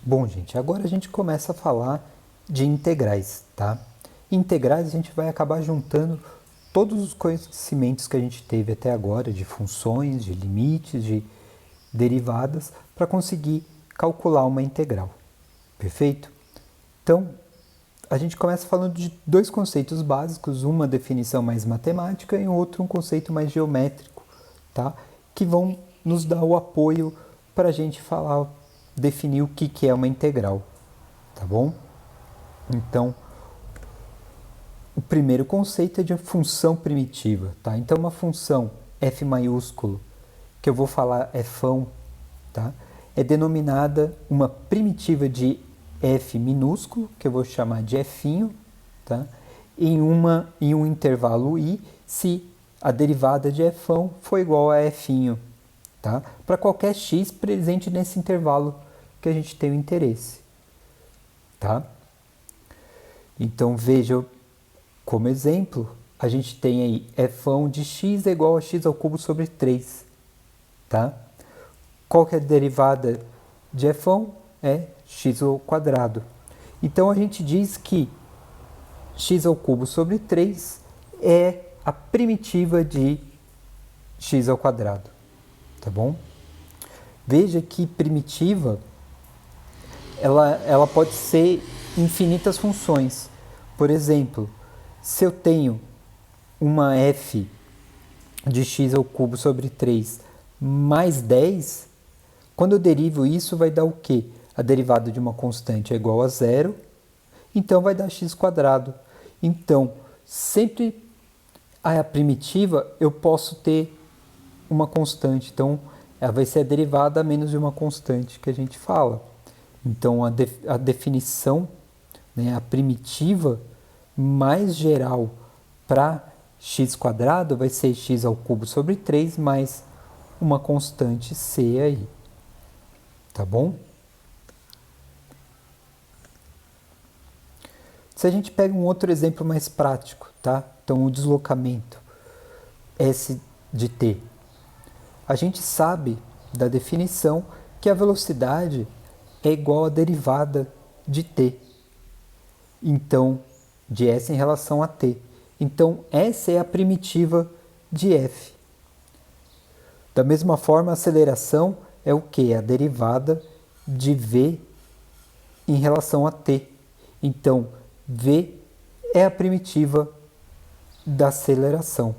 Bom, gente, agora a gente começa a falar de integrais, tá? Integrais a gente vai acabar juntando todos os conhecimentos que a gente teve até agora de funções, de limites, de derivadas, para conseguir calcular uma integral. Perfeito? Então, a gente começa falando de dois conceitos básicos, uma definição mais matemática e outro um conceito mais geométrico, tá? Que vão nos dar o apoio para a gente falar, definir o que é uma integral, tá bom? Então, o primeiro conceito é de função primitiva, tá? Então, uma função f maiúsculo, que eu vou falar fão, tá? É denominada uma primitiva de f minúsculo, que eu vou chamar de f', tá? Em um intervalo i, se a derivada de fão for igual a f', tá? Para qualquer x presente nesse intervalo que a gente tem o interesse, tá? Então, veja como exemplo, a gente tem aí fão de x é igual a x ao cubo sobre 3, tá? Qual que é a derivada de fão? É x ao quadrado. Então, a gente diz que x ao cubo sobre 3 é a primitiva de x ao quadrado, tá bom? Veja que primitiva, ela pode ser infinitas funções. Por exemplo, se eu tenho uma f de x ao cubo sobre 3 mais 10, quando eu derivo isso, vai dar o quê? A derivada de uma constante é igual a zero, então vai dar x quadrado. Então, sempre a primitiva eu posso ter uma constante. Então, ela vai ser a derivada a menos de uma constante que a gente fala. Então, a definição, né, a primitiva mais geral para x quadrado vai ser x ao cubo sobre 3 mais uma constante c aí. Tá bom? Se a gente pega um outro exemplo mais prático, tá? Então, o deslocamento s de t. A gente sabe da definição que a velocidade é igual à derivada de t. Então, de s em relação a t. Então, essa é a primitiva de f. Da mesma forma, a aceleração é o que? A derivada de v em relação a t. Então, v é a primitiva da aceleração.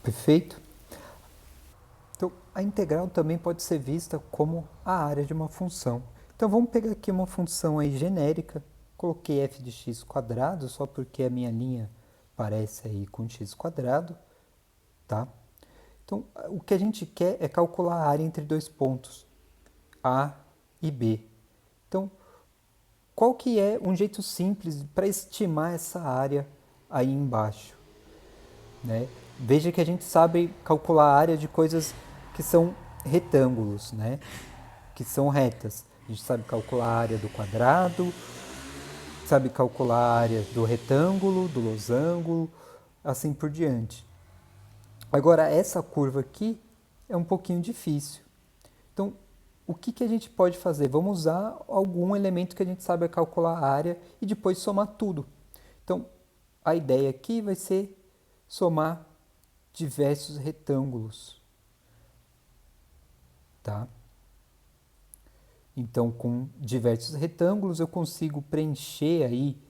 Perfeito? Então, a integral também pode ser vista como a área de uma função. Então, vamos pegar aqui uma função aí genérica. Coloquei f de x quadrado, só porque a minha linha parece aí com x quadrado, tá? Então, o que a gente quer é calcular a área entre dois pontos, A e B. Então, qual que é um jeito simples para estimar essa área aí embaixo, né? Veja que a gente sabe calcular a área de coisas que são retângulos, né? Que são retas. A gente sabe calcular a área do quadrado, sabe calcular a área do retângulo, do losango, assim por diante. Agora, essa curva aqui é um pouquinho difícil. Então, o que a gente pode fazer? Vamos usar algum elemento que a gente sabe calcular a área e depois somar tudo. Então, a ideia aqui vai ser somar diversos retângulos, tá? Então, com diversos retângulos, eu consigo preencher aí,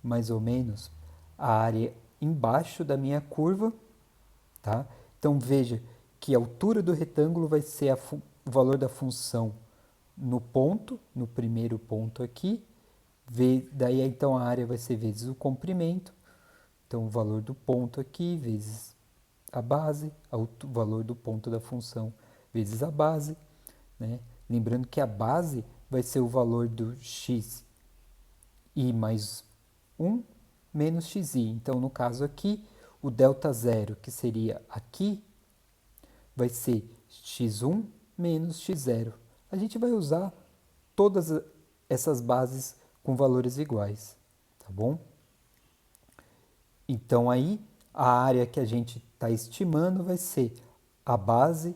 mais ou menos, a área embaixo da minha curva, tá? Então, veja que a altura do retângulo vai ser o valor da função no ponto, no primeiro ponto aqui. Daí, então, a área vai ser vezes o comprimento. Então, o valor do ponto aqui, vezes a base, o valor do ponto da função, vezes a base, né? Lembrando que a base vai ser o valor do x i mais 1 menos xi. Então, no caso aqui, o delta zero, que seria aqui, vai ser x1 menos x0. A gente vai usar todas essas bases com valores iguais, tá bom? Então, aí, a área que a gente está estimando vai ser a base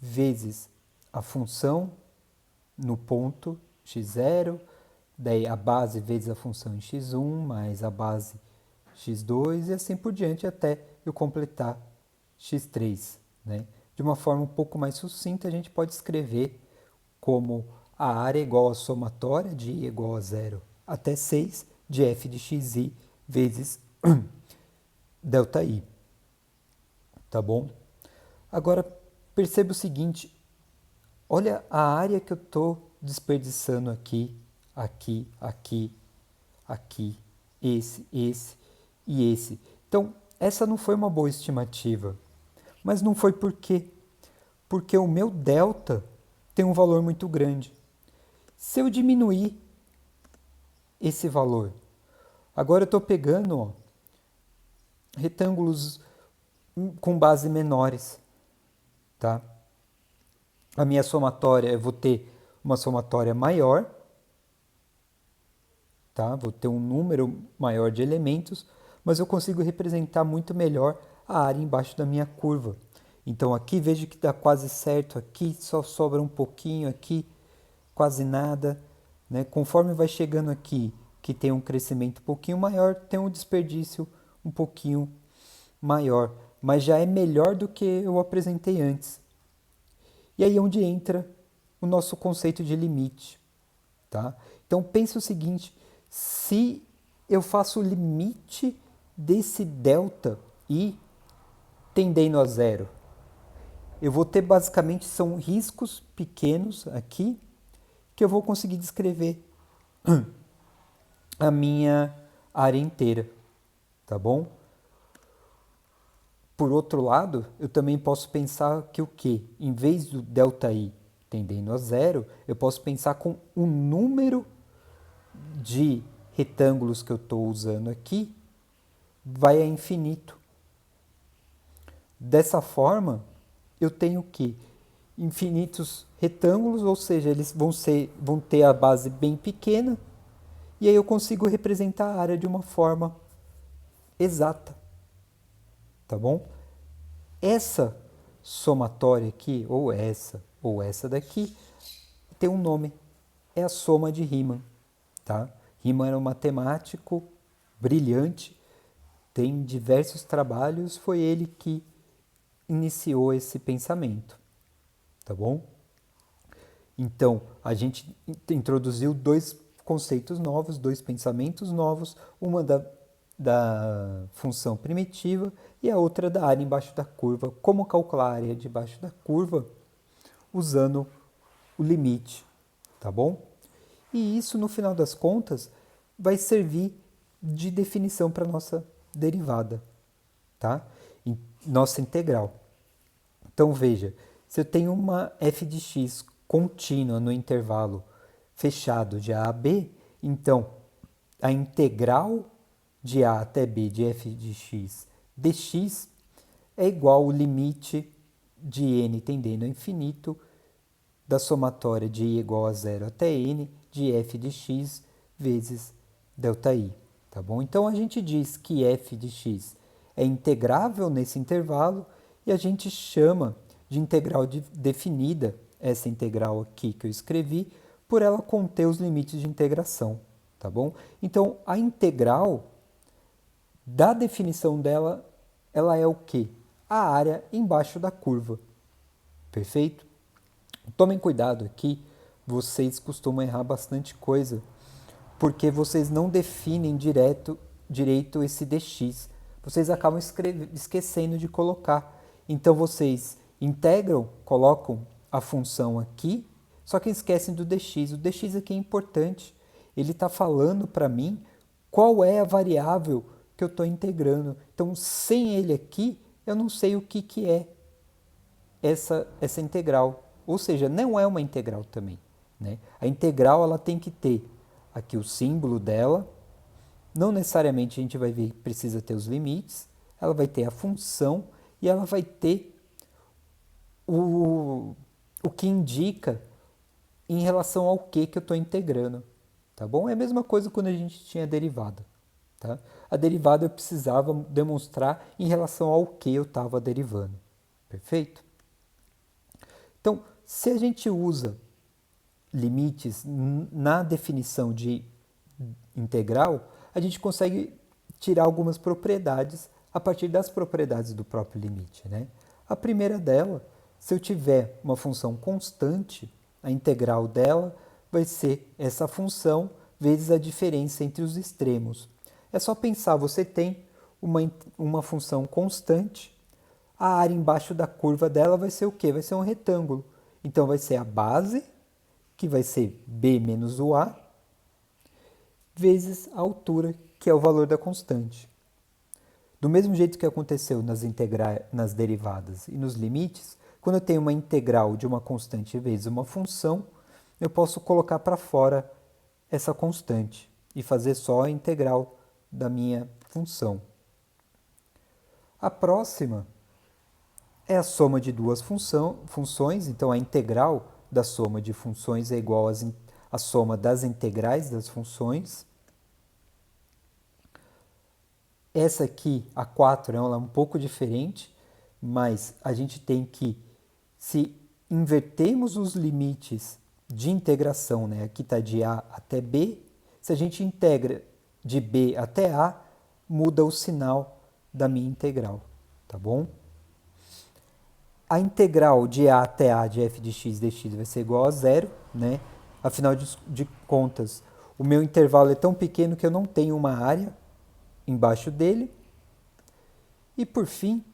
vezes a função no ponto x0, daí a base vezes a função em x1 mais a base x2 e assim por diante até eu completar x3, né? De uma forma um pouco mais sucinta, a gente pode escrever como a área é igual à somatória de i igual a 0 até 6 de f de xi vezes ΔI, tá bom? Agora, perceba o seguinte, olha a área que eu estou desperdiçando aqui, aqui, aqui, aqui, esse e esse. Então, essa não foi uma boa estimativa. Mas não foi por quê? Porque o meu delta tem um valor muito grande. Se eu diminuir esse valor, agora eu estou pegando retângulos com base menores, tá? A minha somatória, eu vou ter uma somatória maior, tá? Vou ter um número maior de elementos, mas eu consigo representar muito melhor a área embaixo da minha curva. Então aqui vejo que dá quase certo, aqui só sobra um pouquinho, aqui quase nada, né? Conforme vai chegando aqui, que tem um crescimento um pouquinho maior, tem um desperdício um pouquinho maior, mas já é melhor do que eu apresentei antes. E aí é onde entra o nosso conceito de limite, tá? Então pense o seguinte, se eu faço o limite desse delta i tendendo a zero, eu vou ter basicamente, são riscos pequenos aqui, que eu vou conseguir descrever a minha área inteira, tá bom? Por outro lado, eu também posso pensar que o quê? Em vez do ΔI tendendo a zero, eu posso pensar com o número de retângulos que eu estou usando aqui vai a infinito. Dessa forma, eu tenho que infinitos retângulos, ou seja, eles vão ter a base bem pequena, e aí eu consigo representar a área de uma forma exata, tá bom? Essa somatória aqui, ou essa daqui, tem um nome, é a soma de Riemann, tá? Riemann era um matemático brilhante, tem diversos trabalhos, foi ele que iniciou esse pensamento, tá bom? Então, a gente introduziu dois conceitos novos, dois pensamentos novos, uma da função primitiva e a outra da área embaixo da curva, como calcular a área debaixo da curva usando o limite, tá bom? E isso, no final das contas, vai servir de definição para nossa derivada, tá? Nossa integral. Então, veja, se eu tenho uma f de x contínua no intervalo fechado de a b, então a integral de a até b de f de x dx é igual ao limite de n tendendo ao infinito da somatória de i igual a zero até n de f de x vezes ΔI, tá bom? Então a gente diz que f de x é integrável nesse intervalo e a gente chama de integral definida, essa integral aqui que eu escrevi, por ela conter os limites de integração, tá bom? Então a integral da definição dela, ela é o quê? A área embaixo da curva, perfeito? Tomem cuidado aqui, vocês costumam errar bastante coisa, porque vocês não definem direito esse dx. Vocês acabam esquecendo de colocar. Então vocês integram, colocam a função aqui, só que esquecem do dx. O dx aqui é importante. Ele está falando para mim qual é a variável que eu estou integrando. Então, sem ele aqui, eu não sei o que é essa integral. Ou seja, não é uma integral também, né? A integral ela tem que ter aqui o símbolo dela. Não necessariamente a gente vai ver que precisa ter os limites. Ela vai ter a função e ela vai ter o que indica em relação ao que eu estou integrando, tá bom? É a mesma coisa quando a gente tinha a derivada, tá? A derivada eu precisava demonstrar em relação ao que eu estava derivando, perfeito? Então, se a gente usa limites na definição de integral, a gente consegue tirar algumas propriedades a partir das propriedades do próprio limite, né? A primeira dela, se eu tiver uma função constante, a integral dela vai ser essa função vezes a diferença entre os extremos. É só pensar, você tem uma função constante, a área embaixo da curva dela vai ser o quê? Vai ser um retângulo. Então vai ser a base, que vai ser b menos o a, vezes a altura, que é o valor da constante. Do mesmo jeito que aconteceu nas derivadas e nos limites, quando eu tenho uma integral de uma constante vezes uma função, eu posso colocar para fora essa constante e fazer só a integral da minha função. A próxima é a soma de duas funções, então a integral da soma de funções é igual à soma das integrais das funções. Essa aqui, a 4, ela é um pouco diferente, mas a gente tem que, se invertermos os limites de integração, né? Aqui está de A até B, se a gente integra de B até A, muda o sinal da minha integral, tá bom? A integral de A até A de f de x dx vai ser igual a zero, né? Afinal de contas, o meu intervalo é tão pequeno que eu não tenho uma área embaixo dele. E por fim,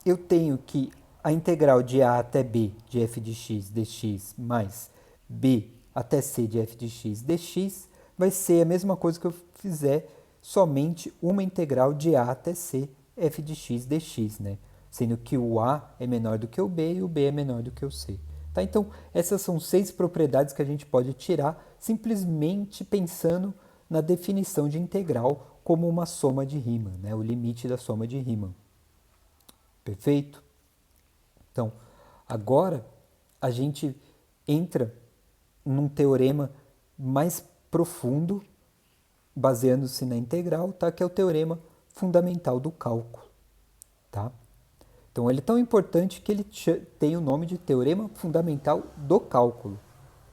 eu tenho que a integral de A até B de f de x dx mais B até C de f de x dx vai ser a mesma coisa que eu fizer somente uma integral de A até C f de x dx, né? Sendo que o A é menor do que o B e o B é menor do que o C. Tá? Então, essas são 6 propriedades que a gente pode tirar simplesmente pensando na definição de integral como uma soma de Riemann, né? O limite da soma de Riemann. Perfeito? Então, agora a gente entra num teorema mais profundo, baseando-se na integral, tá? Que é o teorema fundamental do cálculo. Tá? Então, ele é tão importante que ele tem o nome de teorema fundamental do cálculo.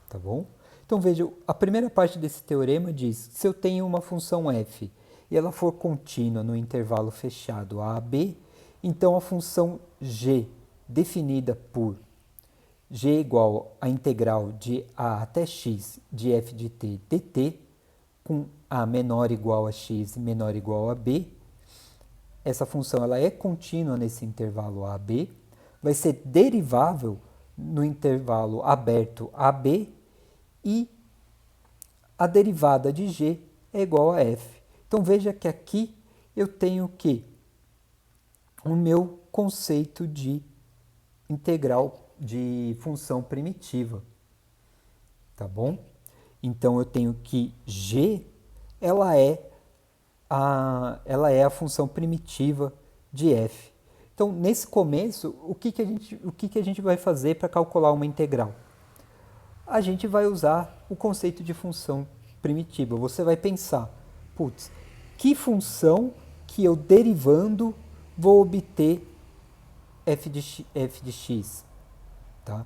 Tá bom? Então, veja, a primeira parte desse teorema diz que se eu tenho uma função f e ela for contínua no intervalo fechado a b, então a função g, definida por g igual à integral de a até x de f de t dt, com a menor ou igual a x e menor ou igual a b, essa função ela é contínua nesse intervalo a b, vai ser derivável no intervalo aberto a b, e a derivada de g é igual a f. Então veja que aqui eu tenho que o meu conceito de integral de função primitiva, tá bom? Então eu tenho que g ela é a função primitiva de f. Então nesse começo, o que a gente vai fazer para calcular uma integral? A gente vai usar o conceito de função primitiva. Você vai pensar, putz, que função que eu derivando vou obter f de x? Tá?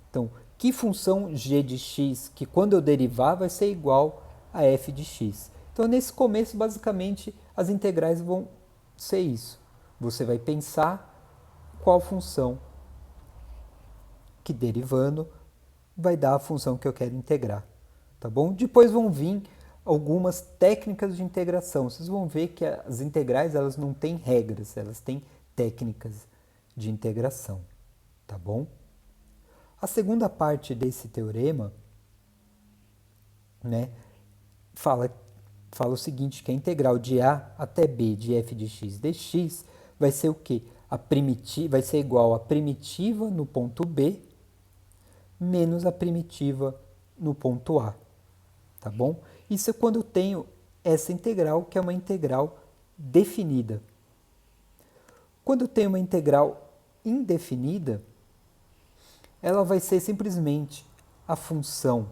Então, que função g de x que quando eu derivar vai ser igual a f de x? Então, nesse começo, basicamente, as integrais vão ser isso. Você vai pensar qual função que derivando vai dar a função que eu quero integrar, tá bom? Depois vão vir algumas técnicas de integração. Vocês vão ver que as integrais elas não têm regras, elas têm técnicas de integração, tá bom? A segunda parte desse teorema, né, fala o seguinte, que a integral de a até b de f de x dx vai ser o quê? Vai ser igual a primitiva no ponto B menos a primitiva no ponto A, tá bom? Isso é quando eu tenho essa integral, que é uma integral definida. Quando eu tenho uma integral indefinida, ela vai ser simplesmente a função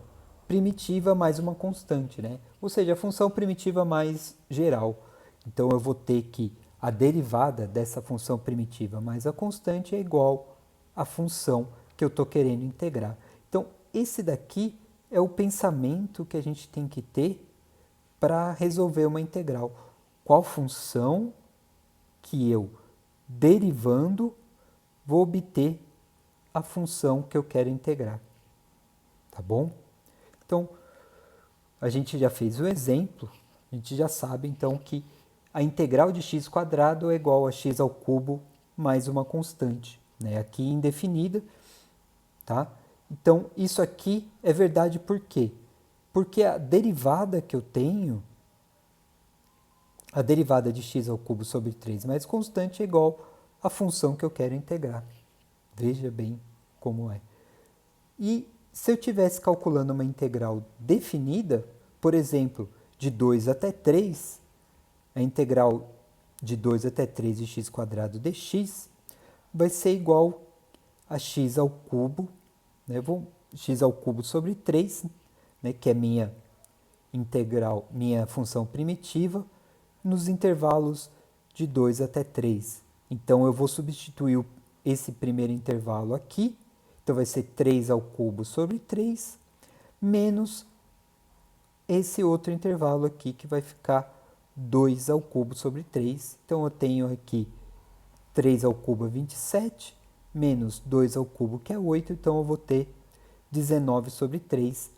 primitiva mais uma constante, né? Ou seja, a função primitiva mais geral. Então, eu vou ter que a derivada dessa função primitiva mais a constante é igual a função que eu estou querendo integrar. Então, esse daqui é o pensamento que a gente tem que ter para resolver uma integral. Qual função que eu, derivando, vou obter a função que eu quero integrar. Tá bom? Então, a gente já fez o exemplo, a gente já sabe então que a integral de x quadrado é igual a x ao cubo mais uma constante, né? Aqui indefinida, tá? Então, isso aqui é verdade por quê? Porque a derivada que eu tenho, a derivada de x ao cubo sobre 3 mais constante é igual à função que eu quero integrar. Veja bem como é. E se eu estivesse calculando uma integral definida, por exemplo, de 2 até 3, a integral de 2 até 3 de x quadrado dx vai ser igual a x ao cubo, né? X ao cubo sobre 3, né? Que é minha integral, minha função primitiva, nos intervalos de 2 até 3. Então, eu vou substituir esse primeiro intervalo aqui, então vai ser 3 ao cubo sobre 3, menos esse outro intervalo aqui, que vai ficar 2 ao cubo sobre 3. Então, eu tenho aqui 3 ao cubo é 27, menos 2 ao cubo, que é 8. Então, eu vou ter 19 sobre 3.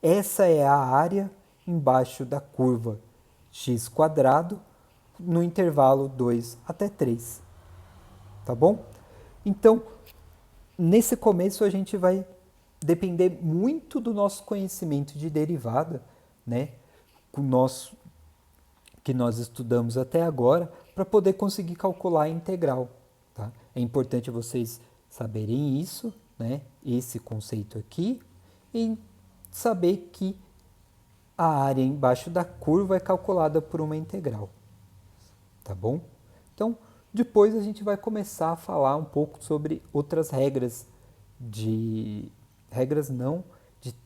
Essa é a área embaixo da curva x quadrado, no intervalo 2 até 3. Tá bom? Então, nesse começo, a gente vai depender muito do nosso conhecimento de derivada, né? Que nós estudamos até agora, para poder conseguir calcular a integral. Tá? É importante vocês saberem isso, né? Esse conceito aqui, e saber que a área embaixo da curva é calculada por uma integral. Tá bom? Então, depois a gente vai começar a falar um pouco sobre outras regras de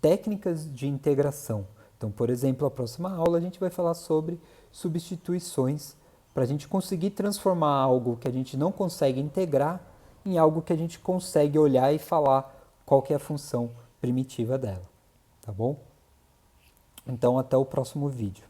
técnicas de integração. Então, por exemplo, a próxima aula a gente vai falar sobre substituições para a gente conseguir transformar algo que a gente não consegue integrar em algo que a gente consegue olhar e falar qual que é a função primitiva dela. Tá bom? Então, até o próximo vídeo.